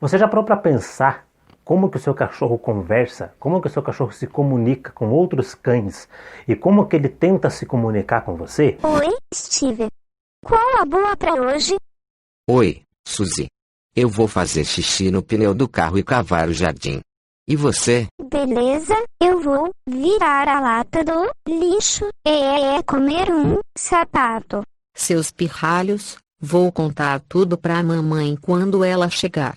Você já parou para pensar como que o seu cachorro conversa, como que o seu cachorro se comunica com outros cães e como que ele tenta se comunicar com você? Oi, Steven. Qual a boa pra hoje? Oi, Suzy. Eu vou fazer xixi no pneu do carro e cavar o jardim. E você? Beleza, eu vou virar a lata do lixo e comer um sapato. Seus pirralhos, vou contar tudo pra mamãe quando ela chegar.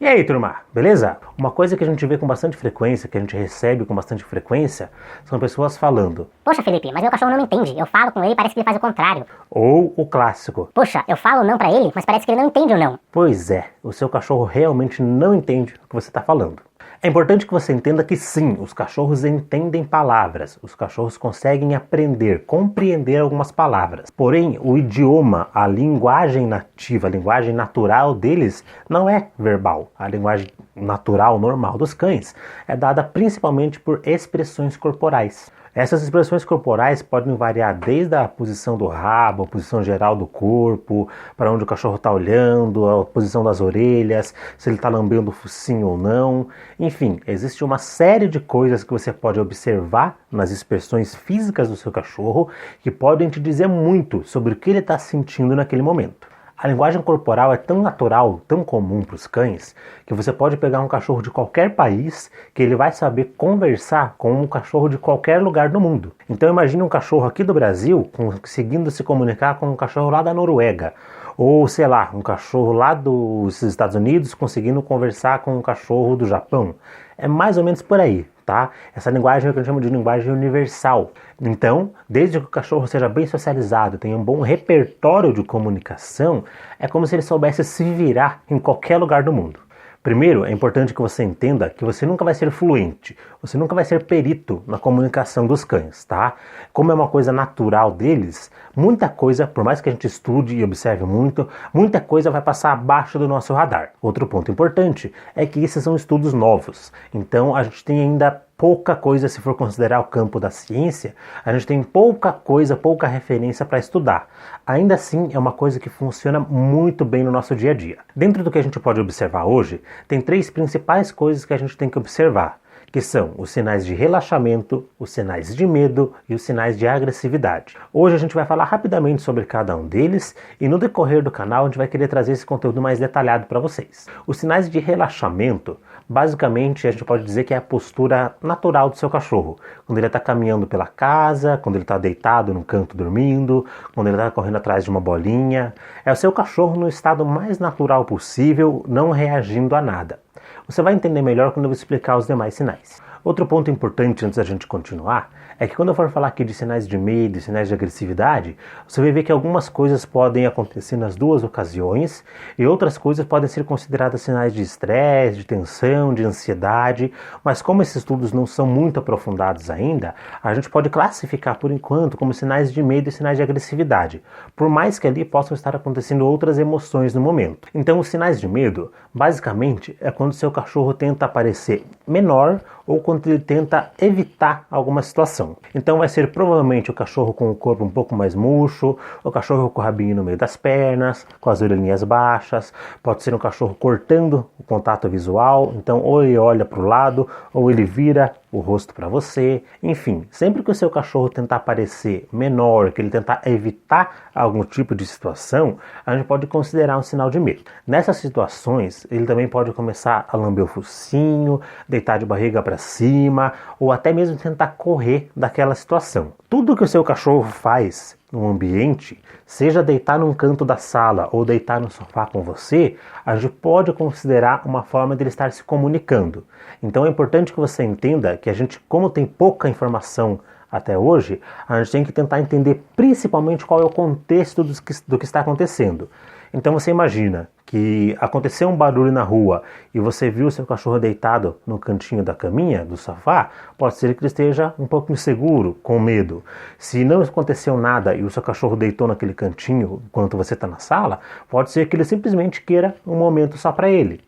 E aí, turma, beleza? Uma coisa que a gente vê com bastante frequência, que a gente recebe com bastante frequência, são pessoas falando: Poxa, Felipe, mas meu cachorro não me entende. Eu falo com ele e parece que ele faz o contrário. ou o clássico: Poxa, eu falo não pra ele, mas parece que ele não entende o não. pois é, o seu cachorro realmente não entende o que você está falando. É importante que você entenda que sim, os cachorros entendem palavras, os cachorros conseguem aprender, compreender algumas palavras. Porém, o idioma, a linguagem nativa, a linguagem natural deles não é verbal. A linguagem natural, normal dos cães é dada principalmente por expressões corporais. Essas expressões corporais podem variar desde a posição do rabo, a posição geral do corpo, para onde o cachorro está olhando, a posição das orelhas, se ele está lambendo o focinho ou não. Enfim, existe uma série de coisas que você pode observar nas expressões físicas do seu cachorro que podem te dizer muito sobre o que ele está sentindo naquele momento. A linguagem corporal é tão natural, tão comum para os cães, que você pode pegar um cachorro de qualquer país que ele vai saber conversar com um cachorro de qualquer lugar do mundo. Então imagine um cachorro aqui do Brasil conseguindo se comunicar com um cachorro lá da Noruega. Ou, sei lá, um cachorro lá dos Estados Unidos conseguindo conversar com um cachorro do Japão. É mais ou menos por aí, tá? Essa linguagem é o que a gente chama de linguagem universal. Então, desde que o cachorro seja bem socializado, tenha um bom repertório de comunicação, é como se ele soubesse se virar em qualquer lugar do mundo. Primeiro, é importante que você entenda que você nunca vai ser fluente, você nunca vai ser perito na comunicação dos cães, tá? Como é uma coisa natural deles, muita coisa, por mais que a gente estude e observe muito, muita coisa vai passar abaixo do nosso radar. Outro ponto importante é que esses são estudos novos, então a gente tem ainda pouca coisa, se for considerar o campo da ciência, a gente tem pouca coisa, pouca referência para estudar. Ainda assim, é uma coisa que funciona muito bem no nosso dia a dia. Dentro do que a gente pode observar hoje, tem três principais coisas que a gente tem que observar, que são os sinais de relaxamento, os sinais de medo e os sinais de agressividade. Hoje a gente vai falar rapidamente sobre cada um deles e no decorrer do canal a gente vai querer trazer esse conteúdo mais detalhado para vocês. Os sinais de relaxamento, basicamente a gente pode dizer que é a postura natural do seu cachorro. Quando ele está caminhando pela casa, quando ele está deitado no canto dormindo, quando ele está correndo atrás de uma bolinha. É o seu cachorro no estado mais natural possível, não reagindo a nada. Você vai entender melhor quando eu explicar os demais sinais. Outro ponto importante antes da gente continuar é que quando eu for falar aqui de sinais de medo e sinais de agressividade, você vai ver que algumas coisas podem acontecer nas duas ocasiões e outras coisas podem ser consideradas sinais de estresse, de tensão, de ansiedade, mas como esses estudos não são muito aprofundados ainda, a gente pode classificar por enquanto como sinais de medo e sinais de agressividade, por mais que ali possam estar acontecendo outras emoções no momento. Então os sinais de medo, basicamente, é quando seu cachorro tenta parecer menor ou quando ele tenta evitar alguma situação. Então vai ser provavelmente o cachorro com o corpo um pouco mais murcho, o cachorro com o rabinho no meio das pernas, com as orelhinhas baixas, pode ser um cachorro cortando o contato visual, então ou ele olha para o lado ou ele vira o rosto para você. Enfim, sempre que o seu cachorro tentar parecer menor, que ele tentar evitar algum tipo de situação, a gente pode considerar um sinal de medo. Nessas situações, ele também pode começar a lamber o focinho, deitar de barriga para cima, ou até mesmo tentar correr daquela situação. Tudo que o seu cachorro faz no ambiente, seja deitar num canto da sala ou deitar no sofá com você, a gente pode considerar uma forma de ele estar se comunicando. Então é importante que você entenda que a gente, como tem pouca informação até hoje, a gente tem que tentar entender principalmente qual é o contexto do que está acontecendo. Então você imagina que aconteceu um barulho na rua e você viu o seu cachorro deitado no cantinho da caminha, do sofá, pode ser que ele esteja um pouco inseguro, com medo. Se não aconteceu nada e o seu cachorro deitou naquele cantinho enquanto você está na sala, pode ser que ele simplesmente queira um momento só para ele.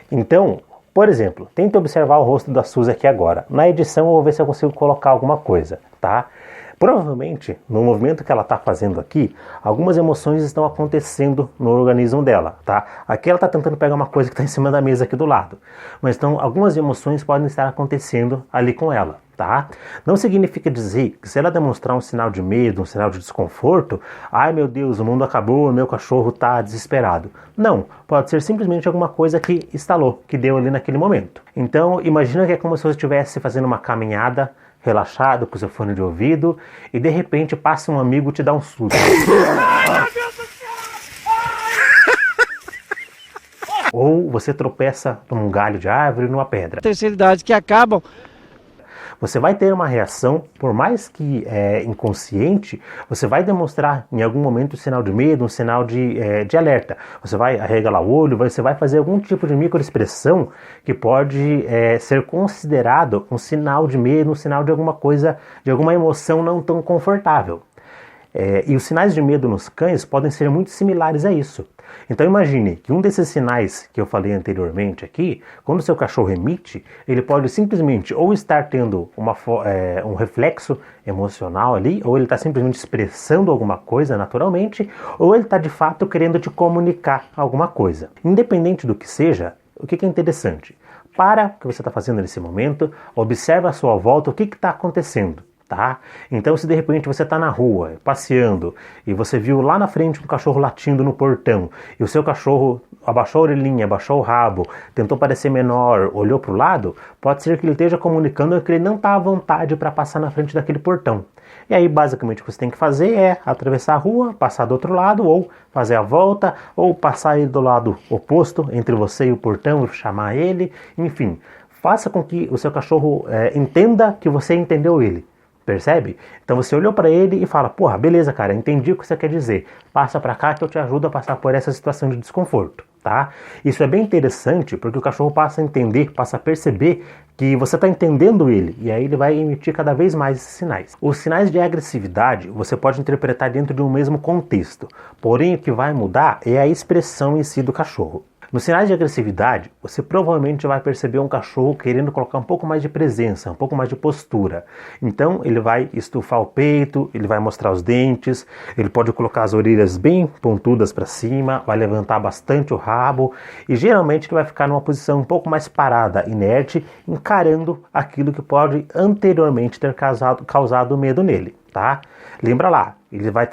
Então, por exemplo, tente observar o rosto da Suzy aqui agora. Na edição eu vou ver se eu consigo colocar alguma coisa, tá? Provavelmente, no movimento que ela está fazendo aqui, algumas emoções estão acontecendo no organismo dela, tá? Aqui ela está tentando pegar uma coisa que está em cima da mesa aqui do lado, mas então algumas emoções podem estar acontecendo ali com ela, tá? Não significa dizer que se ela demonstrar um sinal de medo, um sinal de desconforto, ai meu Deus, o mundo acabou, meu cachorro está desesperado. Não, pode ser simplesmente alguma coisa que instalou, que deu ali naquele momento. Então, imagina que é como se você estivesse fazendo uma caminhada, relaxado, com seu fone de ouvido, e de repente passa um amigo e te dá um susto. Ou você tropeça num galho de árvore, numa pedra. Terceira idade que acabam. Você vai ter uma reação, por mais que inconsciente, você vai demonstrar em algum momento um sinal de medo, um sinal de alerta. Você vai arregalar o olho, você vai fazer algum tipo de microexpressão que pode ser considerado um sinal de medo, um sinal de alguma coisa, de alguma emoção não tão confortável. E os sinais de medo nos cães podem ser muito similares a isso. Então imagine que um desses sinais que eu falei anteriormente aqui, quando o seu cachorro emite, ele pode simplesmente ou estar tendo um reflexo emocional ali, ou ele está simplesmente expressando alguma coisa naturalmente, ou ele está de fato querendo te comunicar alguma coisa. Independente do que seja, o que é interessante? Para o que você está fazendo nesse momento, observa à sua volta o que está acontecendo. Tá? Então se de repente você está na rua, passeando, e você viu lá na frente um cachorro latindo no portão, e o seu cachorro abaixou a orelhinha, abaixou o rabo, tentou parecer menor, olhou para o lado, pode ser que ele esteja comunicando que ele não está à vontade para passar na frente daquele portão. E aí basicamente o que você tem que fazer é atravessar a rua, passar do outro lado, ou fazer a volta, ou passar ele do lado oposto, entre você e o portão, chamar ele, enfim, faça com que o seu cachorro entenda que você entendeu ele. Percebe? Então você olhou para ele e fala, porra, beleza cara, entendi o que você quer dizer. Passa para cá que eu te ajudo a passar por essa situação de desconforto, tá? Isso é bem interessante porque o cachorro passa a entender, passa a perceber que você está entendendo ele. E aí ele vai emitir cada vez mais esses sinais. Os sinais de agressividade você pode interpretar dentro de um mesmo contexto. Porém o que vai mudar é a expressão em si do cachorro. Nos sinais de agressividade, você provavelmente vai perceber um cachorro querendo colocar um pouco mais de presença, um pouco mais de postura. Então ele vai estufar o peito, ele vai mostrar os dentes, ele pode colocar as orelhas bem pontudas para cima, vai levantar bastante o rabo e geralmente ele vai ficar numa posição um pouco mais parada, inerte, encarando aquilo que pode anteriormente ter causado medo nele. Tá? Lembra lá, ele vai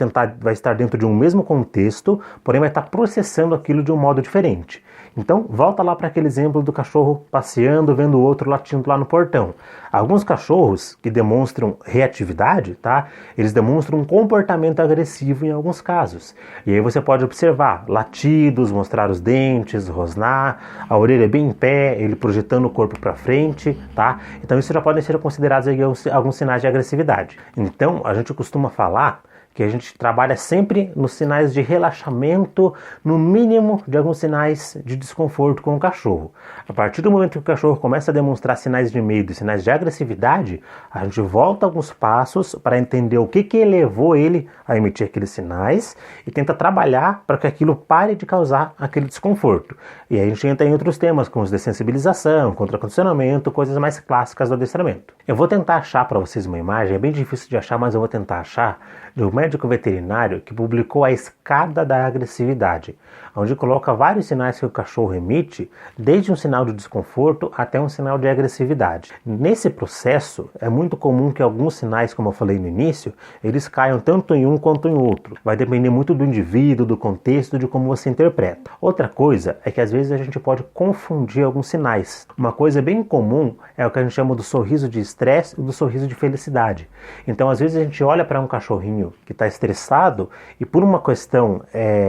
estar dentro de um mesmo contexto, porém vai estar processando aquilo de um modo diferente. Então, volta lá para aquele exemplo do cachorro passeando, vendo o outro latindo lá no portão. Alguns cachorros que demonstram reatividade, tá? Eles demonstram um comportamento agressivo em alguns casos. E aí você pode observar latidos, mostrar os dentes, rosnar, a orelha bem em pé, ele projetando o corpo para frente, tá? Então isso já podem ser considerados aí alguns sinais de agressividade. Então, a gente costuma falar que a gente trabalha sempre nos sinais de relaxamento, no mínimo de alguns sinais de desconforto com o cachorro. A partir do momento que o cachorro começa a demonstrar sinais de medo e sinais de agressividade, a gente volta alguns passos para entender o que levou ele a emitir aqueles sinais e tenta trabalhar para que aquilo pare de causar aquele desconforto. E aí a gente entra em outros temas, como os de sensibilização, contra-condicionamento, coisas mais clássicas do adestramento. Eu vou tentar achar para vocês uma imagem, é bem difícil de achar, mas eu vou tentar achar, de um médico veterinário que publicou a escada da agressividade, onde coloca vários sinais que o cachorro emite, desde um sinal de desconforto até um sinal de agressividade. Nesse processo, é muito comum que alguns sinais, como eu falei no início, eles caiam tanto em um quanto em outro. Vai depender muito do indivíduo, do contexto, de como você interpreta. Outra coisa é que às vezes a gente pode confundir alguns sinais. Uma coisa bem comum é o que a gente chama do sorriso de estresse e do sorriso de felicidade. Então, às vezes a gente olha para um cachorrinho que está estressado e por uma questão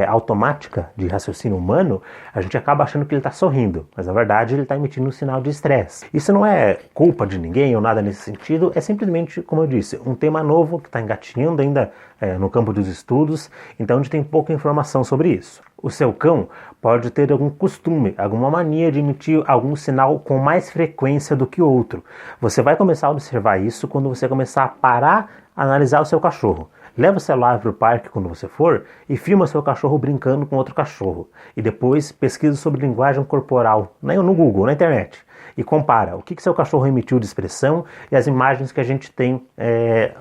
automática de raciocínio humano, a gente acaba achando que ele está sorrindo, mas na verdade ele está emitindo um sinal de estresse. Isso não é culpa de ninguém ou nada nesse sentido, é simplesmente, como eu disse, um tema novo que está engatinhando ainda no campo dos estudos, então a gente tem pouca informação sobre isso. O seu cão pode ter algum costume, alguma mania de emitir algum sinal com mais frequência do que outro. Você vai começar a observar isso quando você começar a parar a analisar o seu cachorro. Leva o celular para o parque quando você for e filma seu cachorro brincando com outro cachorro. E depois pesquisa sobre linguagem corporal no Google, na internet. e compara o que seu cachorro emitiu de expressão e as imagens que a gente tem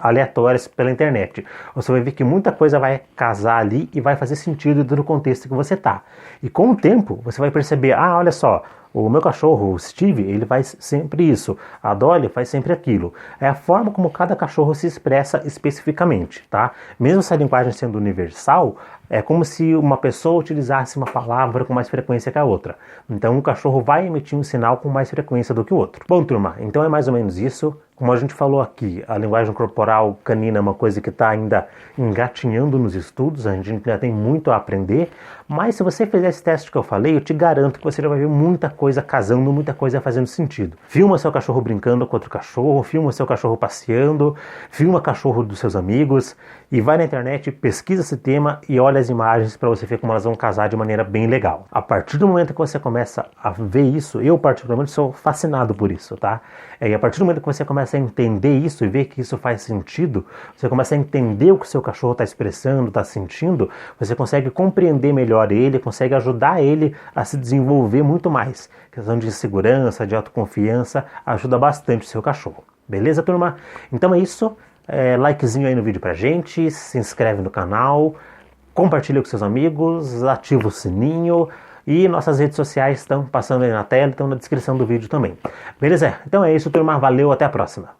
aleatórias pela internet. Você vai ver que muita coisa vai casar ali e vai fazer sentido no contexto que você está. E com o tempo, você vai perceber, olha só, o meu cachorro, o Steve, ele faz sempre isso. A Dolly faz sempre aquilo. É a forma como cada cachorro se expressa especificamente, tá? Mesmo essa linguagem sendo universal, é como se uma pessoa utilizasse uma palavra com mais frequência que a outra. Então, um cachorro vai emitir um sinal com mais frequência do que o outro. Bom, turma, então é mais ou menos isso. Como a gente falou aqui, a linguagem corporal canina é uma coisa que está ainda engatinhando nos estudos, a gente ainda tem muito a aprender, mas se você fizer esse teste que eu falei, eu te garanto que você já vai ver muita coisa casando, muita coisa fazendo sentido. Filma seu cachorro brincando com outro cachorro, filma seu cachorro passeando, filma cachorro dos seus amigos e vai na internet, pesquisa esse tema e olha as imagens para você ver como elas vão casar de maneira bem legal. A partir do momento que você começa a ver isso, eu particularmente sou fascinado por isso, tá? E a partir do momento que você começa a entender isso e ver que isso faz sentido, você começa a entender o que o seu cachorro está expressando, está sentindo, você consegue compreender melhor ele, consegue ajudar ele a se desenvolver muito mais. A questão de segurança, de autoconfiança, ajuda bastante o seu cachorro. Beleza, turma? Então é isso. Likezinho aí no vídeo pra gente, se inscreve no canal, compartilha com seus amigos, ativa o sininho. E nossas redes sociais estão passando aí na tela, estão na descrição do vídeo também. Beleza? Então é isso, turma. Valeu, até a próxima.